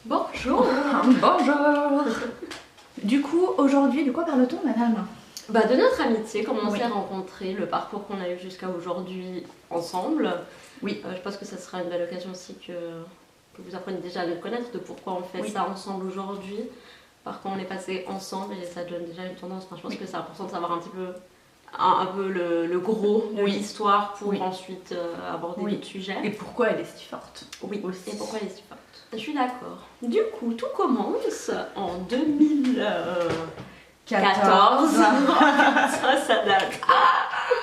Bonjour. Bonjour. Du coup, aujourd'hui, de quoi parle-t-on, madame? Bah, de notre amitié, comment on Oui. s'est rencontrés, le parcours qu'on a eu jusqu'à aujourd'hui ensemble. Oui. Je pense que ça sera une belle occasion aussi que vous appreniez déjà à nous connaître, de pourquoi on fait Oui. ça ensemble aujourd'hui, par quoi on est passé ensemble, et ça donne déjà une tendance. Enfin, je pense Oui. que c'est important de savoir un peu le gros de Oui. l'histoire pour Oui. ensuite aborder Oui. d'autres sujets. Et pourquoi elle est si forte? Oui, aussi. et pourquoi elle est si forte. Je suis d'accord. Du coup, tout commence en 2014. Ça date.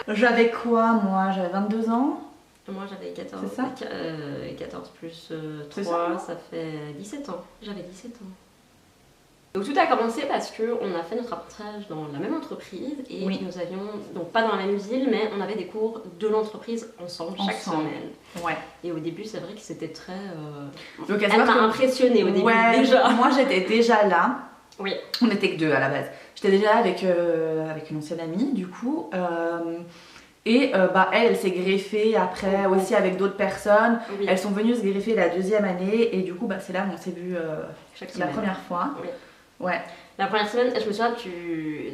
J'avais quoi, moi? J'avais 22 ans. Moi j'avais 14. C'est ça 14 plus C'est 3, ça, ça fait 17 ans. J'avais 17 ans. Donc tout a commencé parce qu'on a fait notre apprentissage dans la même entreprise et Oui. nous avions, donc pas dans la même ville, mais on avait des cours de l'entreprise ensemble chaque semaine. Ouais. Et au début c'est vrai que c'était très... Donc, Elle m'a impressionnée au début déjà. Moi, j'étais déjà là. Oui. On était que deux à la base. J'étais déjà là avec une ancienne amie, du coup. Elle s'est greffée après aussi avec d'autres personnes. Oui. Elles sont venues se greffer la deuxième année et du coup, c'est là où on s'est vu Chaque la semaine. première fois. Oui. Ouais. La première semaine, je me souviens,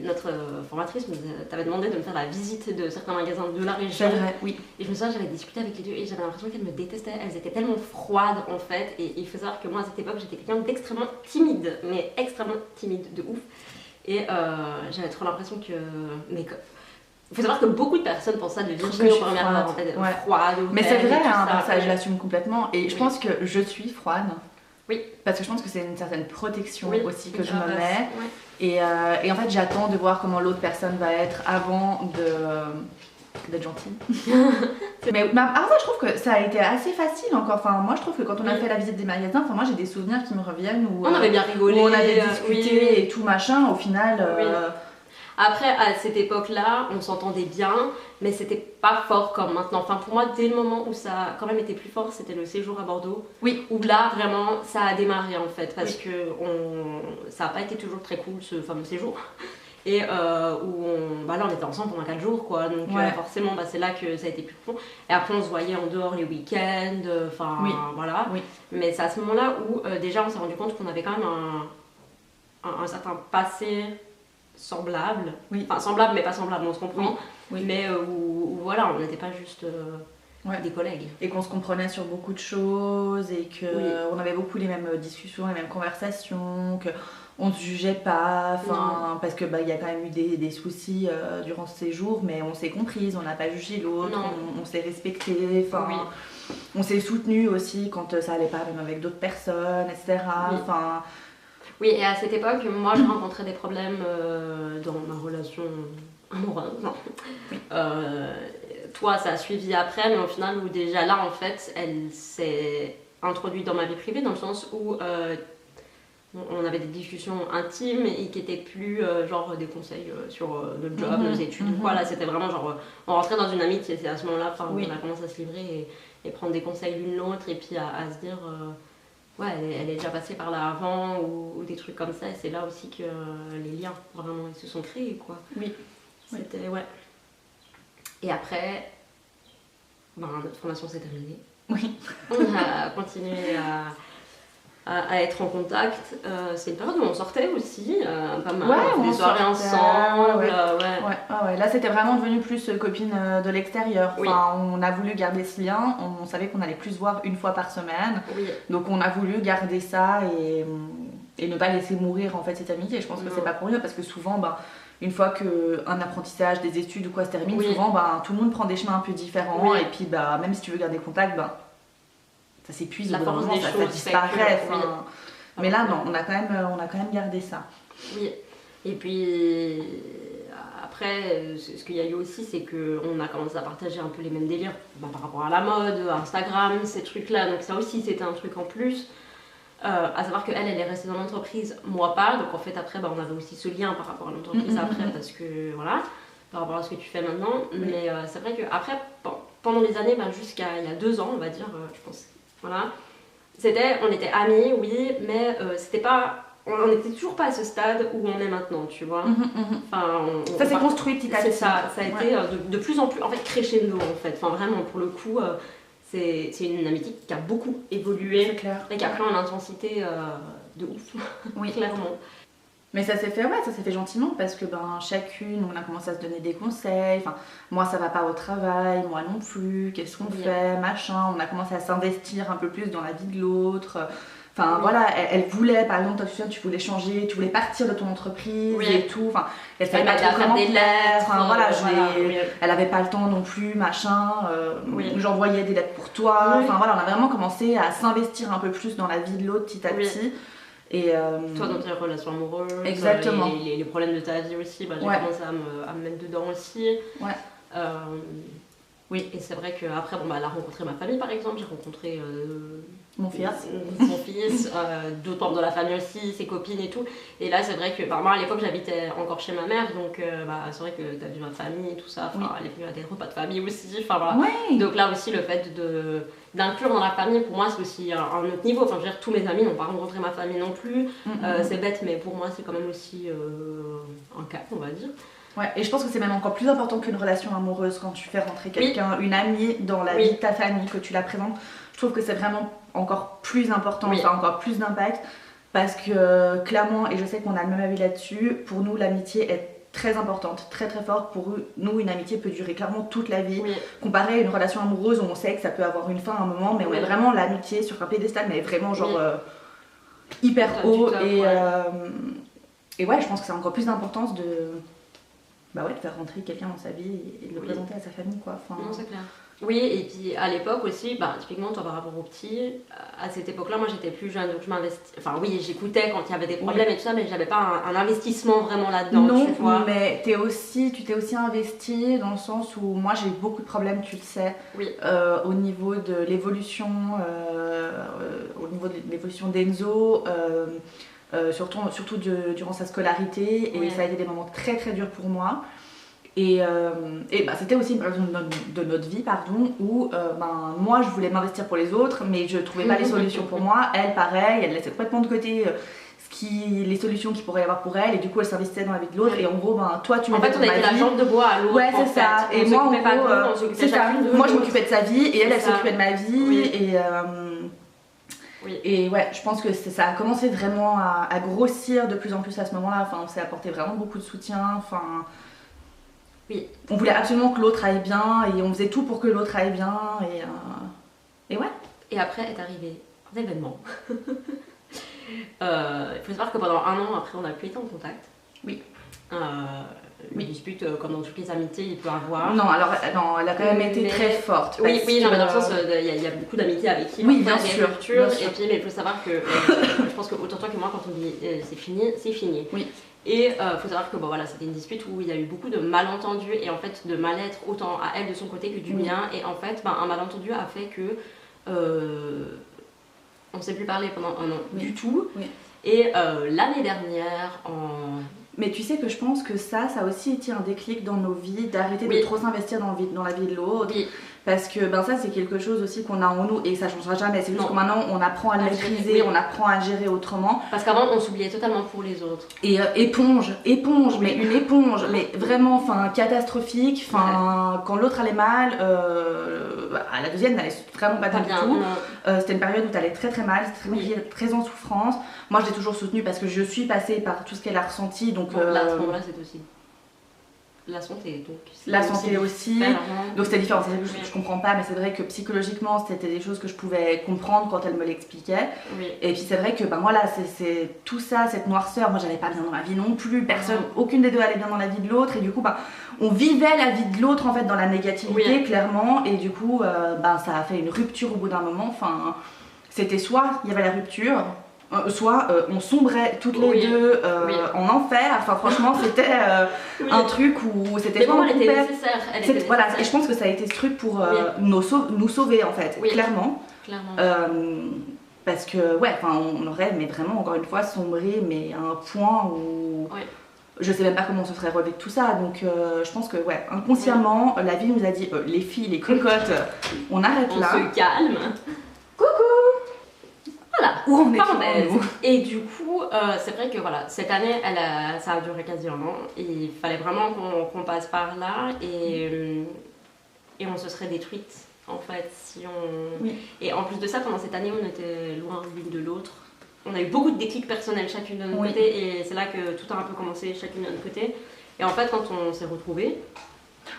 notre formatrice t'avait demandé de me faire la visite de certains magasins de la région. C'est vrai, oui. Et je me souviens, j'avais discuté avec les deux et j'avais l'impression qu'elles me détestaient. Elles étaient tellement froides en fait. Et il faut savoir que moi à cette époque, j'étais quelqu'un d'extrêmement timide, mais extrêmement timide de ouf. Et j'avais trop l'impression que. Il faut savoir que beaucoup de personnes pensent ça de Virginie au premier abord, en fait, ouais. froide. Mais c'est vrai, ça, ça je l'assume complètement. Et je Oui. pense que je suis froide. Oui. Parce que je pense que c'est une certaine protection Oui, aussi que je grave. me mets. Ouais. Et en fait, j'attends de voir comment l'autre personne va être avant d'être gentille. Mais après, je trouve que ça a été assez facile encore. Enfin, moi, je trouve que quand on a Oui. fait la visite des magasins, moi j'ai des souvenirs qui me reviennent où On avait bien rigolé. où on avait discuté oui. et tout machin. Au final, Oui. Après, à cette époque-là, on s'entendait bien, mais c'était pas fort comme maintenant. Enfin, pour moi, dès le moment où ça a quand même été plus fort, c'était le séjour à Bordeaux. Oui. Où là, vraiment, ça a démarré en fait, parce que ça a pas été toujours très cool ce fameux séjour. Et là, on était ensemble pendant 4 jours, quoi. Donc, Ouais. forcément, c'est là que ça a été plus profond. Et après, on se voyait en dehors les week-ends, enfin, Oui. voilà. Oui. Mais c'est à ce moment-là où, déjà, on s'est rendu compte qu'on avait quand même un certain passé semblable. Oui. Enfin, semblable, mais pas semblable, on se comprend. Oui. Mais où voilà, on n'était pas juste Ouais. des collègues. Et qu'on se comprenait sur beaucoup de choses et que Oui. on avait beaucoup les mêmes discussions, les mêmes conversations, que on se jugeait pas, enfin parce que il y a quand même eu des soucis durant ce séjour, mais on s'est comprises, on n'a pas jugé l'autre, Non. on s'est respecté, enfin Oui. on s'est soutenu aussi quand ça allait pas même avec d'autres personnes, etc. Oui. Enfin Oui, et à cette époque, moi, je rencontrais des problèmes dans ma relation amoureuse. Oui. Toi, ça a suivi après, mais au final, où déjà là, en fait, elle s'est introduite dans ma vie privée, dans le sens où on avait des discussions intimes et qui étaient plus genre des conseils sur notre job, nos études ou quoi. Là, c'était vraiment genre, on rentrait dans une amitié, c'est à ce moment-là, Oui. on a commencé à se livrer et prendre des conseils l'une l'autre, et puis à se dire... ouais, elle est déjà passée par là avant ou des trucs comme ça, et c'est là aussi que les liens vraiment ils se sont créés, quoi. oui. C'était, ouais. Et après, notre formation s'est terminée. Oui. On a continué à être en contact. C'est une période où on sortait aussi, pas mal. Ouais, on faisait on des soirées sortait, ensemble. ouais. Ouais. Ouais, ah ouais, là c'était vraiment devenu plus copine de l'extérieur. Oui. Enfin, on a voulu garder ce lien, on savait qu'on allait plus se voir une fois par semaine. Oui. Donc on a voulu garder ça et ne pas laisser mourir en fait cette amitié. Je pense que Non. c'est pas pour rien parce que souvent, une fois qu'un apprentissage, des études ou quoi se termine, Oui. souvent tout le monde prend des chemins un peu différents Oui. et puis même si tu veux garder contact, ça s'épuise La au bout d'un force moment, des ça choses disparaît. fait que, enfin. oui. Mais là non, on a quand même gardé ça. Oui, et puis après, ce qu'il y a eu aussi, c'est qu'on a commencé à partager un peu les mêmes délires par rapport à la mode, Instagram, ces trucs-là. Donc ça aussi, c'était un truc en plus. À savoir qu'elle, elle est restée dans l'entreprise, moi pas. Donc en fait, après, on avait aussi ce lien par rapport à l'entreprise après, parce que voilà, par rapport à ce que tu fais maintenant. Oui. Mais c'est vrai qu'après, pendant les années, jusqu'à il y a 2 ans, on va dire, je pense, voilà, on était amis, oui, mais c'était pas... On n'était toujours pas à ce stade où on est maintenant, tu vois. Enfin, Ça s'est construit petit à petit. C'est ça, ça a été de plus en plus, en fait, crescendo, en fait. Enfin, vraiment, pour le coup, c'est une amitié qui a beaucoup évolué. C'est clair. Et qui a pris en intensité de ouf, Oui. clairement. Mais ça s'est fait gentiment parce que chacune, on a commencé à se donner des conseils. Enfin, moi ça va pas au travail, moi non plus, qu'est-ce qu'on fait, machin. On a commencé à s'investir un peu plus dans la vie de l'autre. Enfin voilà, elle voulait, par exemple, toi tu sais, tu voulais changer, tu voulais partir de ton entreprise et tout. Enfin, elle savait pas trop comment faire. Enfin voilà, elle avait pas le temps non plus, machin. J'envoyais des lettres pour toi. Enfin voilà, on a vraiment commencé à s'investir un peu plus dans la vie de l'autre petit à petit. Et toi dans tes relations amoureuses, exactement. Les problèmes de ta vie aussi, j'ai commencé à me mettre dedans aussi. Oui, et c'est vrai qu'après, elle a rencontré ma famille par exemple, j'ai rencontré mon fils, d'autres membres de la famille aussi, ses copines et tout. Et là, c'est vrai que moi à l'époque, j'habitais encore chez ma mère, donc c'est vrai que t'as vu ma famille et tout ça, elle est venue à des repas de famille aussi, voilà. Donc là aussi, le fait d'inclure dans la famille, pour moi, c'est aussi un autre niveau. Enfin, je veux dire, tous mes amis n'ont pas rencontré ma famille non plus. C'est bête, mais pour moi, c'est quand même aussi un cap, on va dire. Ouais, et je pense que c'est même encore plus important qu'une relation amoureuse quand tu fais rentrer quelqu'un, une amie dans la vie de ta famille, que tu la présentes. Je trouve que c'est vraiment encore plus important, ça a encore plus d'impact parce que clairement, et je sais qu'on a le même avis là-dessus, pour nous l'amitié est très importante, très très forte. Pour nous, une amitié peut durer clairement toute la vie. Comparé à une relation amoureuse où on sait que ça peut avoir une fin à un moment, mais on met vraiment l'amitié sur un piédestal, mais vraiment genre hyper haut. Et ouais, je pense que c'est encore plus d'importance de faire rentrer quelqu'un dans sa vie et de le présenter à sa famille, quoi. Enfin... Non, c'est clair. Oui, et puis à l'époque aussi, typiquement toi par rapport aux petits, à cette époque-là, moi j'étais plus jeune, donc je m'investis. Enfin oui, j'écoutais quand il y avait des problèmes et tout ça, mais j'avais pas un investissement vraiment là-dedans. Non, tu vois. Mais tu t'es aussi investi dans le sens où moi j'ai eu beaucoup de problèmes, tu le sais, au niveau de l'évolution, d'Enzo. Surtout durant sa scolarité, et ça a été des moments très très durs pour moi. Et c'était aussi une période de notre vie, où moi je voulais m'investir pour les autres, mais je trouvais pas les solutions pour moi. Elle, pareil, elle laissait complètement de côté les solutions qu'il pourrait y avoir pour elle, et du coup elle s'investissait dans la vie de l'autre. Et en gros, toi tu m'avais on a été la jambe de bois à l'autre. Ouais, c'est ça. Et moi, en gros, c'est ça. Moi je m'occupais de sa vie, et elle s'occupait de ma vie. Et ouais, je pense que ça a commencé vraiment à grossir de plus en plus à ce moment-là. Enfin, on s'est apporté vraiment beaucoup de soutien. Enfin, on voulait absolument que l'autre aille bien, et on faisait tout pour que l'autre aille bien. Et ouais. Et après est arrivé un événement. Il faut savoir que pendant un an après, on n'a plus été en contact. Une dispute, comme dans toutes les amitiés, il peut avoir. Non, elle a quand même été très forte. Oui, mais dans le sens, il y a beaucoup d'amitiés avec qui il y a des ruptures. Et puis, mais il faut savoir que je pense que autant toi que moi, quand on dit c'est fini, c'est fini. Oui. Et il faut savoir que c'était une dispute où il y a eu beaucoup de malentendus et en fait de mal-être autant à elle de son côté que du mien. Et en fait, un malentendu a fait que on ne s'est plus parlé pendant un an du tout. Et l'année dernière, Mais tu sais que je pense que ça a aussi été un déclic dans nos vies, d'arrêter de trop s'investir dans la vie de l'autre. Parce que ça c'est quelque chose aussi qu'on a en nous, et ça changera jamais. C'est juste que maintenant on apprend à le maîtriser, on apprend à le gérer autrement. Parce qu'avant on s'oubliait totalement pour les autres. Et éponge, mais une éponge, mais vraiment catastrophique. Quand l'autre allait mal, la deuxième n'allait vraiment pas bien du tout. C'était une période où t'allais très très mal, très en souffrance. Moi je l'ai toujours soutenue parce que je suis passée par tout ce qu'elle a ressenti. Donc là à ce moment-là c'est aussi la santé, donc la santé aussi. Donc c'était différent, c'est ça que je comprends pas, mais c'est vrai que psychologiquement c'était des choses que je pouvais comprendre quand elle me l'expliquait. Et puis c'est vrai que moi là c'est tout ça, cette noirceur, moi j'allais pas bien dans ma vie non plus, aucune des deux allait bien dans la vie de l'autre, et du coup on vivait la vie de l'autre en fait dans la négativité clairement, et du coup ça a fait une rupture au bout d'un moment. C'était soit il y avait la rupture, soit on sombrait toutes les deux en enfer. Franchement c'était un truc où c'était vraiment elle était nécessaire. Et je pense que ça a été ce truc pour nous sauver en fait, clairement. Parce que on aurait vraiment encore une fois sombré, mais à un point où je sais même pas comment on se serait relevé de tout ça. Donc je pense que inconsciemment la vie nous a dit les filles, les cocottes, on arrête là, on se calme. Voilà, où on est. Et du coup, c'est vrai que cette année, ça a duré quasi un an. Et il fallait vraiment qu'on passe par là. Et on se serait détruite en fait, si on... Oui. Et en plus de ça, pendant cette année, on était loin l'une de l'autre. On a eu beaucoup de déclics personnels chacune de notre côté, et c'est là que tout a un peu commencé chacune de notre côté. Et en fait, quand on s'est retrouvés...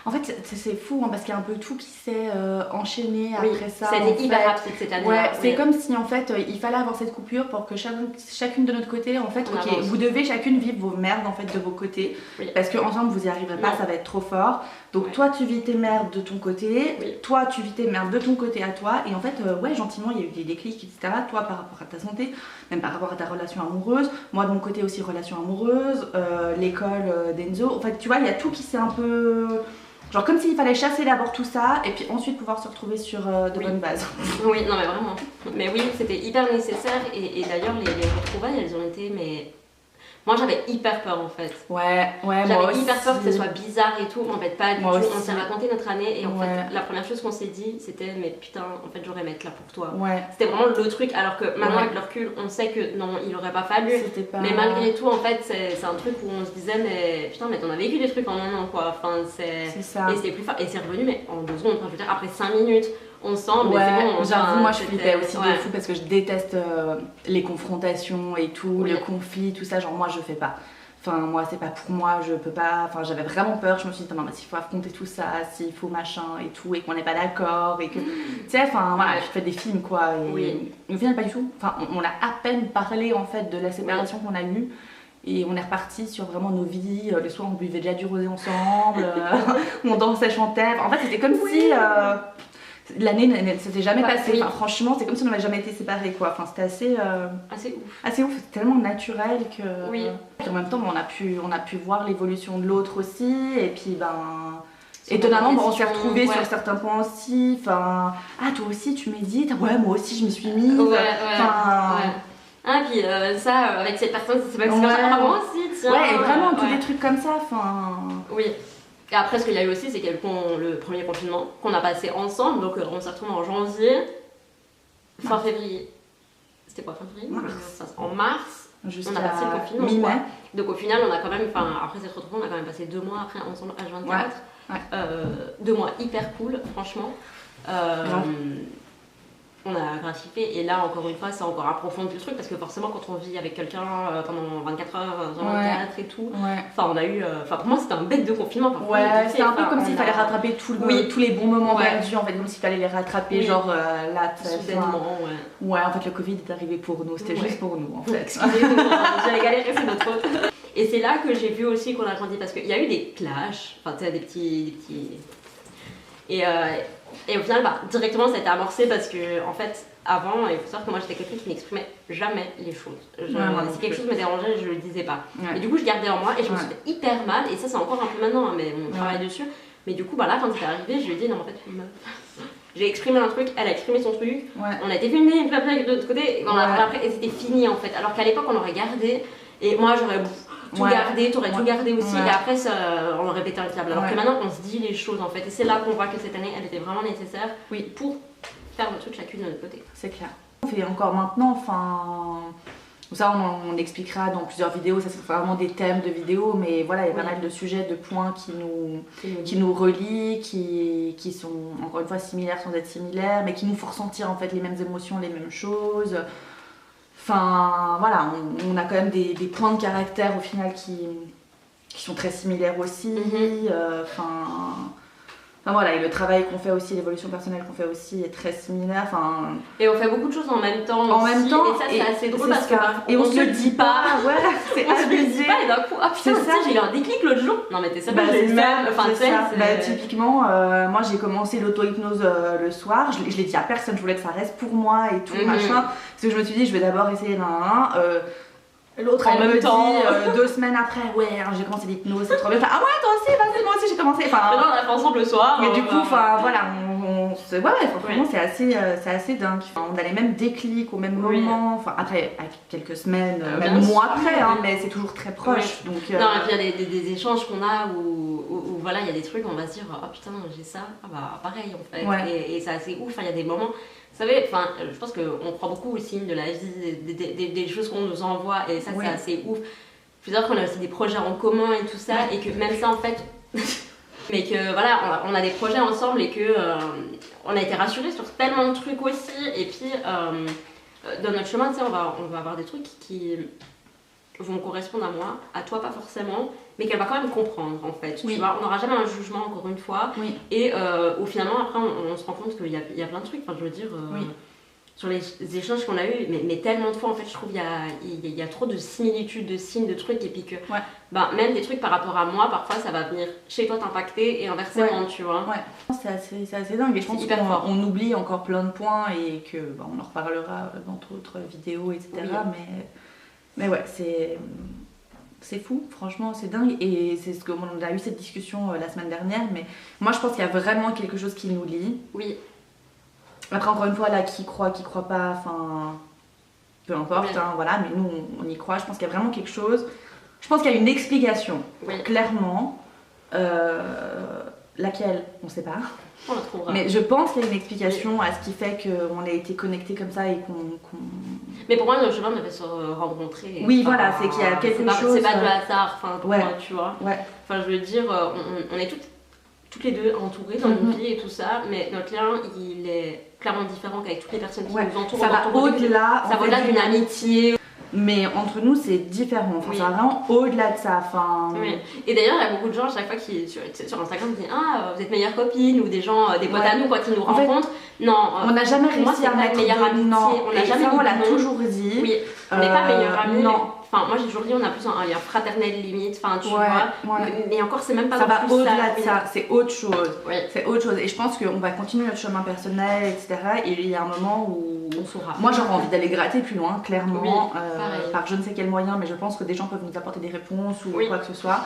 En fait, c'est fou parce qu'il y a un peu tout qui s'est enchaîné après ça. C'était hyper rapide cette année-là. Ouais, c'est comme si en fait il fallait avoir cette coupure pour que chacune de notre côté, en fait, ok, vous devez chacune vivre vos merdes en fait de vos côtés. Parce qu'ensemble vous y arriverez pas, ça va être trop fort. Donc toi tu vis tes merdes de ton côté, toi tu vis tes merdes de ton côté à toi. Et en fait, gentiment il y a eu des déclics, etc. Toi par rapport à ta santé, même par rapport à ta relation amoureuse. Moi de mon côté aussi relation amoureuse, l'école d'Enzo. En fait, tu vois, il y a tout qui s'est un peu... Genre comme s'il fallait chasser d'abord tout ça et puis ensuite pouvoir se retrouver sur de bonnes bases. Oui, non mais vraiment. Mais oui, c'était hyper nécessaire et d'ailleurs les retrouvailles elles ont été mais... Moi j'avais hyper peur en fait. Ouais, moi aussi. J'avais hyper peur que ce soit bizarre et tout, en fait pas du tout. Aussi. On s'est raconté notre année et en fait la première chose qu'on s'est dit c'était mais putain en fait j'aurais aimé être là pour toi. C'était vraiment le truc alors que maintenant avec le recul on sait que non il aurait pas fallu. Mais malgré tout en fait c'est un truc où on se disait mais putain mais t'en as vécu des trucs en un an quoi. Enfin c'est ça. Et c'était plus fort et c'est revenu mais en 2 secondes, enfin, je veux dire après 5 minutes. Ensemble, ouais, c'est bon, j'avoue, moi je flippais aussi de fou parce que je déteste les confrontations et tout, le conflit, tout ça, genre moi je fais pas. Enfin, moi c'est pas pour moi, je peux pas. Enfin, j'avais vraiment peur, je me suis dit, non, mais s'il faut affronter tout ça, s'il faut machin et tout, et qu'on n'est pas d'accord, et que. Tu sais, enfin voilà, je fais des films quoi. Et au final, pas du tout. Enfin, on a à peine parlé en fait de la séparation qu'on a eue. Et on est reparti sur vraiment nos vies. Le soir, on buvait déjà du rosé ensemble, on dansait, chantait. En fait, c'était comme si. L'année ne s'était jamais passée, enfin, franchement c'est comme si on n'avait jamais été séparés quoi, enfin, c'était assez ouf, c'était tellement naturel que... Puis en même temps on a pu voir l'évolution de l'autre aussi et puis étonnamment on s'est retrouvés sur certains points aussi, enfin toi aussi tu médites, ouais moi aussi je me suis mise, Ah puis ça avec cette personne ça s'est passé comme ça, moi aussi tiens. Ouais et vraiment tous des trucs comme ça, enfin... Oui. Et après, ce qu'il y a eu aussi, c'est qu'il y a eu le premier confinement qu'on a passé ensemble. Donc, on s'est retrouvés en janvier, fin février. C'était quoi, fin février? En mars, on a passé le confinement. Mi-mai. Donc, au final, on a quand même, après cette retrouvée, on a quand même passé 2 mois après ensemble H24. 2 mois hyper cool, franchement. On a gratifié et là encore une fois c'est encore approfondi le truc parce que forcément quand on vit avec quelqu'un pendant 24 heures, 24 et tout, enfin on a eu, pour moi c'était un bête de confinement. C'était un peu comme s'il fallait rattraper tous les bons moments perdus en fait, comme s'il fallait les rattraper genre là soudainement. Ouais en fait le Covid est arrivé pour nous, c'était juste pour nous en fait. Excusez-nous, j'avais galéré, c'est notre faute. Et c'est là que j'ai vu aussi qu'on a grandi parce qu'il y a eu des clashs, enfin tu sais des petits... Et au final, directement ça a été amorcé parce que, en fait, avant, il faut savoir que moi j'étais quelqu'un qui n'exprimait jamais les choses. Si quelque chose me dérangeait, je le disais pas. Et du coup, je gardais en moi et je me suis fait hyper mal. Et ça, c'est encore un peu maintenant, mais on travaille dessus. Mais du coup, là, quand c'était arrivé, je lui ai dit, non, en fait, j'ai exprimé un truc, elle a exprimé son truc. On a été filmés, de l'autre côté, on a parlé après et c'était fini en fait. Alors qu'à l'époque, on aurait gardé. Et moi, j'aurais tout gardé, t'aurais tout gardé aussi, et après ça, on répétait un câble. Alors que maintenant on se dit les choses en fait, et c'est là qu'on voit que cette année elle était vraiment nécessaire pour faire le truc chacune de notre côté. C'est clair. On fait encore maintenant, enfin. Ça on expliquera dans plusieurs vidéos, ça c'est vraiment des thèmes de vidéos, mais voilà, il y a pas mal de sujets, de points qui nous relient, qui sont encore une fois similaires sans être similaires, mais qui nous font ressentir en fait les mêmes émotions, les mêmes choses. Enfin voilà, on a quand même des points de caractère au final qui sont très similaires aussi. Voilà, et le travail qu'on fait aussi, l'évolution personnelle qu'on fait aussi est très similaire. Et on fait beaucoup de choses en même temps. Et ça c'est assez drôle parce que on se le dit pas. C'est abusé. Et d'un coup, putain, j'ai eu un déclic l'autre jour. Non mais t'es sérieux, j'ai le même. Typiquement, moi j'ai commencé l'auto-hypnose le soir. Je l'ai dit à personne, je voulais que ça reste pour moi et tout machin. Parce que je me suis dit, je vais d'abord essayer l'autre elle me dit 2 semaines après, j'ai commencé l'hypnose, c'est trop bien. Ah ouais toi aussi, vas-y moi aussi j'ai commencé. Maintenant on a fait ensemble le soir. Et du coup, voilà, franchement c'est assez dingue. On a les mêmes déclics au même moment. Après, avec quelques semaines, même mois après, mais c'est toujours très proche. Donc, non, et puis il y a des échanges qu'on a où voilà, il y a des trucs, on va se dire, oh putain, j'ai ça, pareil en fait. Et c'est assez ouf, il y a des moments. Vous savez, je pense qu'on croit beaucoup aux signes de la vie, des choses qu'on nous envoie, et ça c'est assez ouf. Je veux dire qu'on a aussi des projets en commun et tout ça, et que même ça en fait, Mais que voilà, on a des projets ensemble et que on a été rassurés sur tellement de trucs aussi. Et puis dans notre chemin, tu sais, on va avoir des trucs qui vont correspondre à moi, à toi pas forcément, mais qu'elle va quand même comprendre en fait. Tu vois, on n'aura jamais un jugement encore une fois. Et où finalement après on se rend compte qu'il y a plein de trucs. Enfin, je veux dire. Sur les échanges qu'on a eu, mais tellement de fois en fait, je trouve qu'il y a trop de similitudes, de signes, de trucs, et puis que même des trucs par rapport à moi, parfois ça va venir chez toi t'impacter et inversement, tu vois. C'est assez dingue, et je pense qu'on oublie encore plein de points et que on en reparlera dans d'autres vidéos, etc. Mais ouais, c'est fou, franchement, c'est dingue, et c'est ce qu'on a eu cette discussion la semaine dernière, mais moi je pense qu'il y a vraiment quelque chose qui nous lie. Après, encore une fois, là, qui croit pas, enfin, peu importe, hein, voilà, mais nous, on y croit. Je pense qu'il y a vraiment quelque chose. Je pense qu'il y a une explication, clairement, laquelle, on sait pas. On la trouvera. Mais je pense qu'il y a une explication à ce qui fait qu'on a été connectés comme ça et qu'on... Mais pour moi, nos chemins devaient se rencontrer. Oui, voilà, c'est qu'il y a quelque chose... C'est pas de hasard, enfin, pour moi, tu vois. Enfin, je veux dire, on est toutes les deux entourées dans nos vies et tout ça, mais notre lien, il est clairement différent qu'avec toutes les personnes qui nous entourent. Ça va au-delà d'une amitié. Mais entre nous, c'est différent. Enfin, ça va vraiment au-delà de ça. Enfin... Et d'ailleurs, il y a beaucoup de gens à chaque fois qui sur Instagram qui disent ah, vous êtes meilleures copines, ou des gens, des potes à nous quoi, qui nous rencontrent. Non, on n'a jamais réussi à mettre meilleure amitié. Non, on n'a jamais. On l'a toujours dit. Oui, on n'est pas meilleures amies. Non. Enfin, moi j'ai toujours dit on a plus un lien fraternel limite, enfin tu vois, mais encore c'est même pas ça va au-delà de ça, oui. C'est autre chose. C'est autre chose, et je pense qu'on va continuer notre chemin personnel, etc. Et il y a un moment où on saura. Moi j'aurais envie d'aller gratter plus loin, clairement, par je ne sais quel moyen, mais je pense que des gens peuvent nous apporter des réponses ou quoi que ce soit.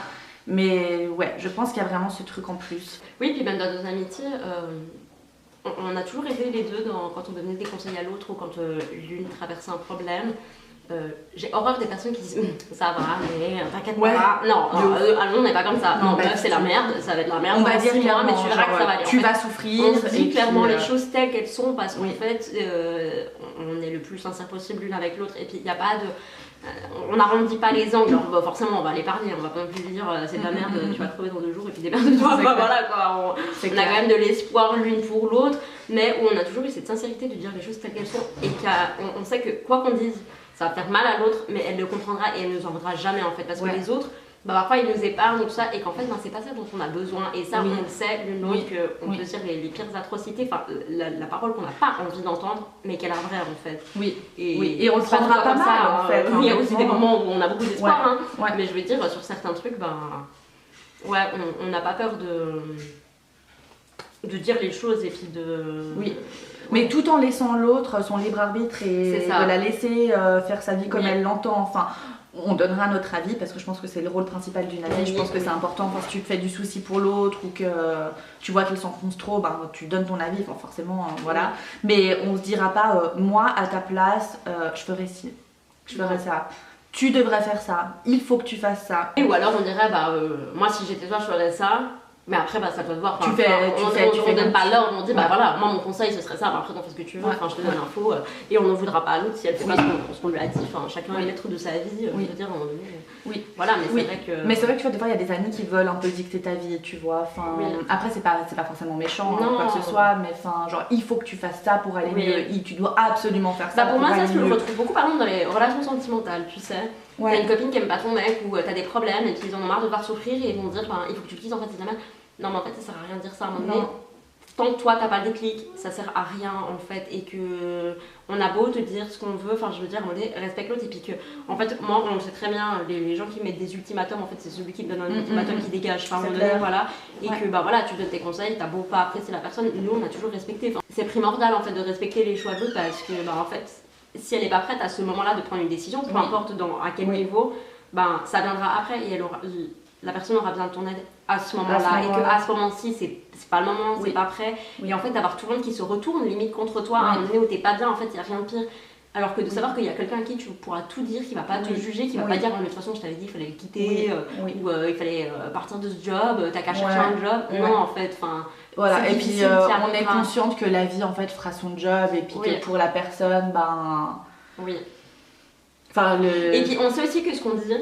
Mais ouais, je pense qu'il y a vraiment ce truc en plus. Oui, puis même dans nos amitiés, on a toujours été les deux quand on donnait des conseils à l'autre ou quand l'une traversait un problème. J'ai horreur des personnes qui disent ça va, mais t'inquiète pas. Non, on n'est pas comme ça. Non, c'est la merde, ça va être la merde. On va dire clairement, mais tu verras que ça va aller. Tu vas souffrir. On dit clairement les choses telles qu'elles sont parce qu'en fait, on est le plus sincère possible l'une avec l'autre. Et puis il n'y a pas de. On n'arrondit pas les angles. Alors, forcément, on va l'épargner. On va pas non plus dire c'est de la merde, tu vas te crever dans 2 jours et puis démerde-toi. Voilà quoi. On a quand même de l'espoir l'une pour l'autre, mais où on a toujours eu cette sincérité de dire les choses telles qu'elles sont et qu'on sait que quoi qu'on dise, ça va faire mal à l'autre, mais elle le comprendra et elle nous en voudra jamais en fait, parce que les autres, parfois ils nous épargnent et tout ça, et qu'en fait c'est pas ça dont on a besoin, et ça on le sait l'une l'autre, qu'on peut dire les pires atrocités, enfin la parole qu'on n'a pas envie d'entendre, mais qu'elle a vraie en fait. Et on le prendra pas mal en fait. Il y a aussi des moments où on a beaucoup d'espoir, mais je veux dire sur certains trucs, on n'a pas peur de dire les choses et puis de... Mais tout en laissant l'autre son libre arbitre et de la laisser faire sa vie comme elle l'entend. Enfin, on donnera notre avis parce que je pense que c'est le rôle principal d'une amie. Je pense que c'est important quand tu te fais du souci pour l'autre ou que tu vois qu'elle s'enfonce trop, tu donnes ton avis, enfin, forcément, voilà. Mais on se dira pas, moi à ta place, je ferais ci, je ferais ça. Tu devrais faire ça, il faut que tu fasses ça. Ou alors on dirait, moi si j'étais toi, je ferais ça. Mais après, ça peut te voir. On donne pas l'ordre, on dit, voilà, moi mon conseil ce serait ça, après t'en fais ce que tu veux, je te donne l'info, et on ne voudra pas à l'autre si elle fait pas ce qu'on lui a dit, chacun est maître de sa vie, je veux dire, à un moment donné. Voilà, mais c'est vrai que. Mais c'est vrai que tu vois, des fois il y a des amis qui veulent un peu dicter ta vie, tu vois. Après, c'est pas forcément méchant, quoi que ce soit, mais genre, il faut que tu fasses ça pour aller mieux, tu dois absolument faire ça. Pour moi, ça, je le retrouve beaucoup par exemple dans les relations sentimentales, tu sais. T'as une copine qui aime pas ton mec ou t'as des problèmes et qu'ils en ont marre de voir souffrir et ils vont dire il faut que tu le quittes en fait, c'est non mais en fait ça sert à rien de dire ça à un moment donné. Tant que toi t'as pas le déclic, ça sert à rien en fait, et que on a beau te dire ce qu'on veut, je veux dire, on respecte l'autre, et puis que en fait moi on le sait très bien, les gens qui mettent des ultimatums en fait c'est celui qui te donne un ultimatum qui dégage, voilà, et que voilà, tu donnes tes conseils, t'as beau pas apprécier la personne, nous on a toujours respecté, c'est primordial en fait de respecter les choix de l'autre, parce que en fait si elle est pas prête à ce moment là de prendre une décision, peu importe à quel niveau, ça viendra après, et la personne aura besoin de ton aide à ce moment-là, et qu'à ce moment-ci, c'est pas le moment, c'est pas prêt. Et en fait, d'avoir tout le monde qui se retourne limite contre toi à un moment donné où t'es pas bien, en fait, il n'y a rien de pire. Alors que de savoir qu'il y a quelqu'un à qui tu pourras tout dire, qui va pas te juger, qui va pas dire mais de toute façon je t'avais dit qu'il fallait le quitter, ou il fallait partir de ce job, t'as qu'à chercher un job. Non, en fait, voilà, et puis on est consciente que la vie en fait fera son job, et puis que pour la personne, Et puis on sait aussi que ce qu'on dit,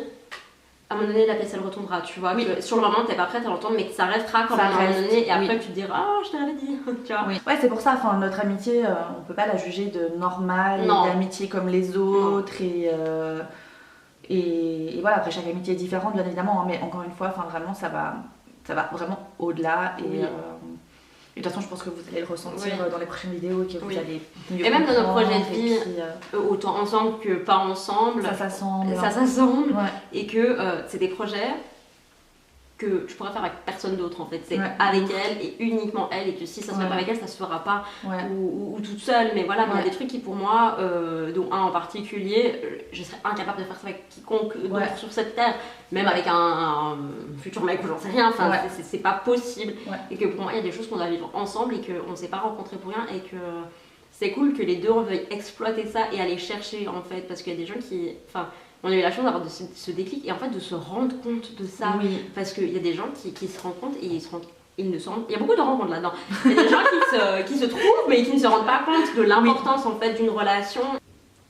à un moment donné la pièce elle retombera, tu vois, que sur le moment t'es pas prête à l'entendre mais que ça restera quand même à un moment donné et après tu te diras ah je te l'avais dit, tu vois. Ouais c'est pour ça, enfin notre amitié on peut pas la juger de normale, d'amitié comme les autres et voilà, après chaque amitié est différente bien évidemment, hein, mais encore une fois, enfin vraiment ça va vraiment au-delà et de toute façon, je pense que vous allez le ressentir dans les prochaines vidéos, que vous allez mieux et même dans nos projets de vie, autant ensemble que pas ensemble, ça s'assemble, et que c'est des projets que tu pourrais faire avec personne d'autre en fait, c'est avec elle et uniquement elle, et que si ça se fait pas avec elle, ça se fera pas ou toute seule, mais voilà, il y a des trucs qui pour moi, dont un en particulier, je serais incapable de faire ça avec quiconque d'autre sur cette terre, même avec un futur mec ou j'en sais rien, enfin c'est pas possible, et que pour moi il y a des choses qu'on doit vivre ensemble et qu'on s'est pas rencontrés pour rien, et que c'est cool que les deux veuillent exploiter ça et aller chercher en fait, parce qu'il y a des gens qui, enfin on a eu la chance d'avoir ce déclic et en fait de se rendre compte de ça, parce qu'il y a des gens qui se rendent compte et il y a beaucoup de rencontres là-dedans, il y a des gens qui se trouvent mais qui ne se rendent pas compte de l'importance en fait d'une relation,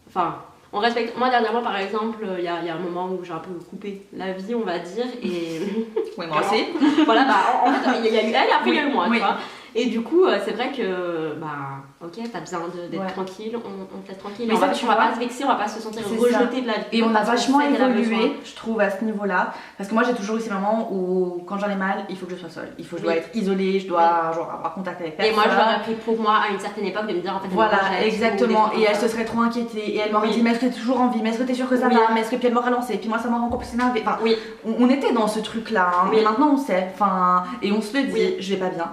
enfin on respecte. Moi dernièrement par exemple, il y a un moment où j'ai un peu coupé la vie on va dire, et moi aussi voilà, bah en fait il y a eu elle, après il y a eu moi, tu vois. Et du coup, c'est vrai que, bah, ok, t'as besoin d'être tranquille, on te laisse tranquille. Mais on va pas se vexer, on va pas se sentir rejeté de la vie. Et on a vachement évolué, je trouve, à ce niveau-là. Parce que moi, j'ai toujours eu ces moments où, quand j'en ai mal, il faut que je sois seule. Je dois être isolée, je dois genre, avoir contact avec personne. Et moi, j'aurais appris pour moi, à une certaine époque, de me dire en fait, voilà, exactement. Et elle se serait trop inquiétée. Et elle m'aurait dit, mais est-ce que t'es toujours en vie? Mais est-ce que t'es sûre que ça va? Mais est-ce que puis elle m'aurait lancé? Et puis moi, ça m'a encore plus énervée. Enfin, on était dans ce truc-là. Mais maintenant, on sait. Enfin, et on se le dit, je vais pas bien.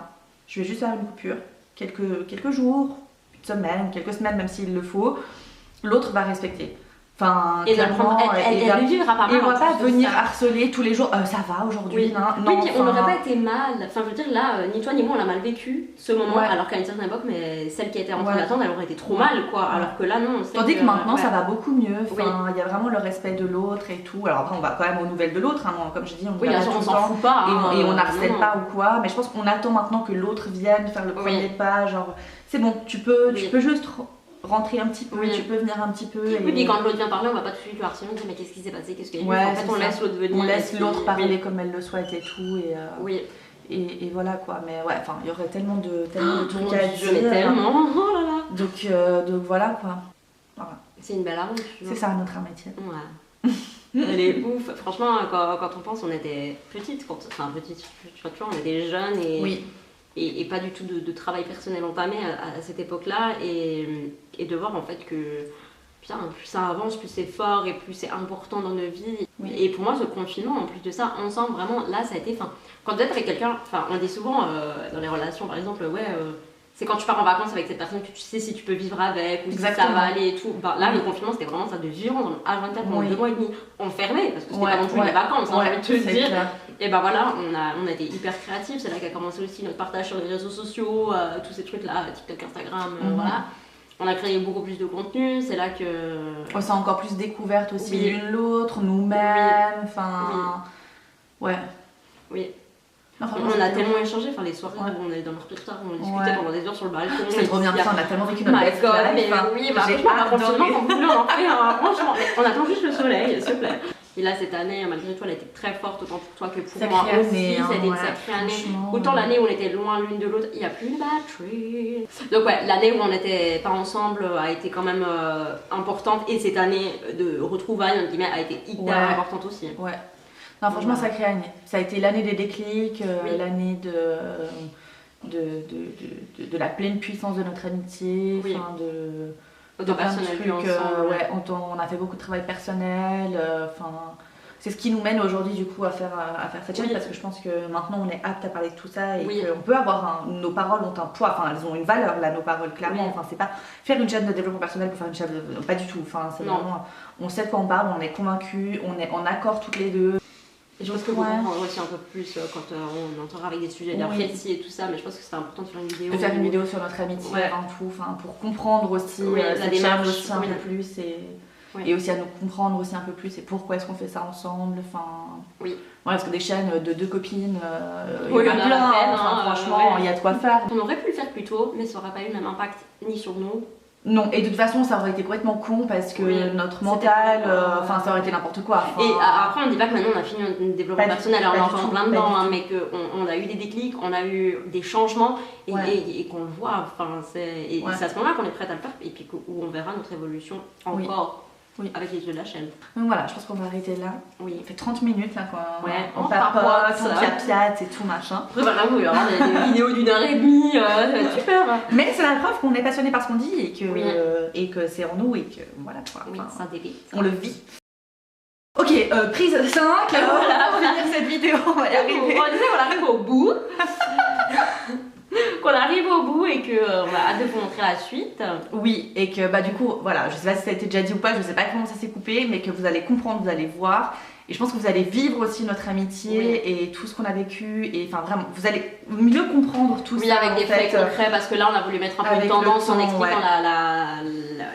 Je vais juste faire une coupure, quelques jours, une semaine, quelques semaines, même s'il le faut. L'autre va respecter. Enfin, et clairement, elle le vivra pas mal. Et on va pas venir harceler tous les jours. Ça va aujourd'hui, non, puis on n'aurait pas été mal. Enfin, je veux dire, là, ni toi ni moi, on a mal vécu ce moment. Alors qu'à une certaine époque, mais celle qui était en train d'attendre, elle aurait été trop mal, quoi. Alors que là, non. Tandis que maintenant, ça va beaucoup mieux. Enfin, il y a vraiment le respect de l'autre et tout. Alors après, on va quand même aux nouvelles de l'autre. Comme j'ai dit, on s'en fout pas. Et on harcèle pas ou quoi. Mais je pense qu'on attend maintenant que l'autre vienne faire le premier pas. Genre, c'est bon, tu peux juste rentrer un petit peu, tu peux venir un petit peu. Oui, puis quand l'autre vient parler, on va pas tout de suite le harceler, on dit mais qu'est-ce qui s'est passé, qu'est-ce qu'il y a eu. En fait, on laisse l'autre venir. On laisse l'autre parler comme elle le souhaite et tout. Et voilà quoi, mais ouais, enfin, il y aurait tellement de trucs à dire. Tellement, oh là là. Donc voilà quoi. Voilà. C'est une belle aventure. C'est ça notre amitié. Ouais. Elle est ouf. Franchement, quand on pense, on était petites, enfin petites, tu vois, on était jeunes et pas du tout de travail personnel entamé à cette époque-là, et de voir en fait que putain, plus ça avance, plus c'est fort et plus c'est important dans nos vies. Et pour moi, ce confinement, en plus de ça, ensemble, vraiment, là, ça a été, quand vous êtes avec quelqu'un, on dit souvent dans les relations, par exemple, c'est quand tu pars en vacances avec cette personne que tu sais si tu peux vivre avec ou si ça va aller et tout. Là, le confinement, c'était vraiment ça de vivre dans H24 pendant 2 mois et demi enfermés, parce que c'était pas non plus les vacances, j'ai envie de te dire. Et ben voilà, on a été hyper créatifs. C'est là qu'a commencé aussi notre partage sur les réseaux sociaux, tous ces trucs-là, TikTok, Instagram, voilà. On a créé beaucoup plus de contenu, c'est là que... On s'est encore plus découverte aussi l'une l'autre, nous-mêmes, enfin... Ouais. Oui. Non, on a tellement échangé, les soirées où on est dans le retard, où on discutait pendant des heures sur le balcon. C'est trop bien, on a tellement vécu notre best life. Mais oui, franchement, quand vous voulez, on en fait, franchement, on attend juste le soleil, s'il te plaît. Et là, cette année, malgré tout, elle a été très forte, autant pour toi que pour moi aussi. Ça a été une sacrée année. Autant l'année où on était loin l'une de l'autre, il n'y a plus de batterie. Donc l'année où on n'était pas ensemble a été quand même importante. Et cette année de retrouvailles, entre guillemets, a été hyper importante aussi. Ouais. Non, franchement, sacrée année. Ça a été l'année des déclics, l'année de la pleine puissance de notre amitié, de plein de trucs. On a fait beaucoup de travail personnel. C'est ce qui nous mène aujourd'hui du coup à faire cette chaîne, parce que je pense que maintenant on est apte à parler de tout ça et qu'on peut avoir nos paroles ont un poids, elles ont une valeur là, nos paroles, clairement. C'est pas faire une chaîne de développement personnel pour faire une chaîne de... pas du tout. C'est vraiment, on sait de quoi on parle, on est convaincus, on est en accord toutes les deux. Et je pense que vous comprendrez aussi un peu plus quand on entrera avec des sujets bien précis et tout ça, mais je pense que c'est important de faire une vidéo. De faire une vidéo sur notre amitié avant tout, pour comprendre aussi la démarche aussi un peu plus et aussi à nous comprendre aussi un peu plus et pourquoi est-ce qu'on fait ça ensemble. Parce que des chaînes de deux copines, il y en a plein, franchement, il y a de quoi faire. On aurait pu le faire plus tôt, mais ça n'aurait pas eu le même impact ni sur nous, Non, et de toute façon ça aurait été complètement con parce que notre mental, enfin ça aurait été n'importe quoi. Et après on dit pas que maintenant on a fini notre développement personnel, alors on est encore plein dedans, hein, mais qu'on a eu des déclics, on a eu des changements et qu'on le voit, enfin c'est à ce moment-là qu'on est prête à le faire et puis où on verra notre évolution encore. Oui, avec les yeux de la chaîne. Donc voilà, je pense qu'on va arrêter là. Oui. Ça fait 30 minutes là quoi. On papote, on piapiate et tout machin. Après voilà, il y aura des vidéos d'1h30, ça va être super. Mais c'est la preuve qu'on est passionné par ce qu'on dit et que c'est en nous et que voilà quoi. Oui, c'est un délai. On le vit. Ok, prise 5, voilà, pour finir cette vidéo, on va y arriver. On disait qu'on arrive au bout. Qu'on arrive au bout et qu'on va hâte de vous montrer la suite. Oui, et que bah du coup, voilà, je sais pas si ça a été déjà dit ou pas, je sais pas comment ça s'est coupé, mais que vous allez comprendre, vous allez voir. Et je pense que vous allez vivre aussi notre amitié et tout ce qu'on a vécu. Et enfin vraiment, vous allez mieux comprendre tout ça. Oui, avec des faits concrets, parce que là on a voulu mettre un peu de tendance en expliquant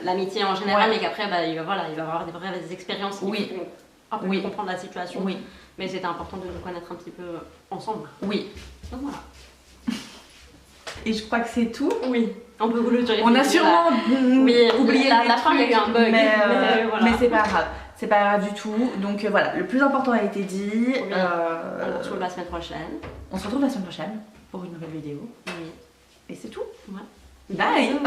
l'amitié en général, mais qu'après bah, il va y avoir des vraies expériences qui vont un peu comprendre la situation. Oui. Mais c'était important de nous connaître un petit peu ensemble. Oui. Donc voilà. Et je crois que c'est tout. Oui, on peut vous le dire. On a sûrement oublié la fin, il y a eu un bug. Mais c'est pas grave. C'est pas grave du tout. Donc voilà, le plus important a été dit. On se retrouve la semaine prochaine. On se retrouve la semaine prochaine pour une nouvelle vidéo. Oui. Et c'est tout. Ouais. Bye.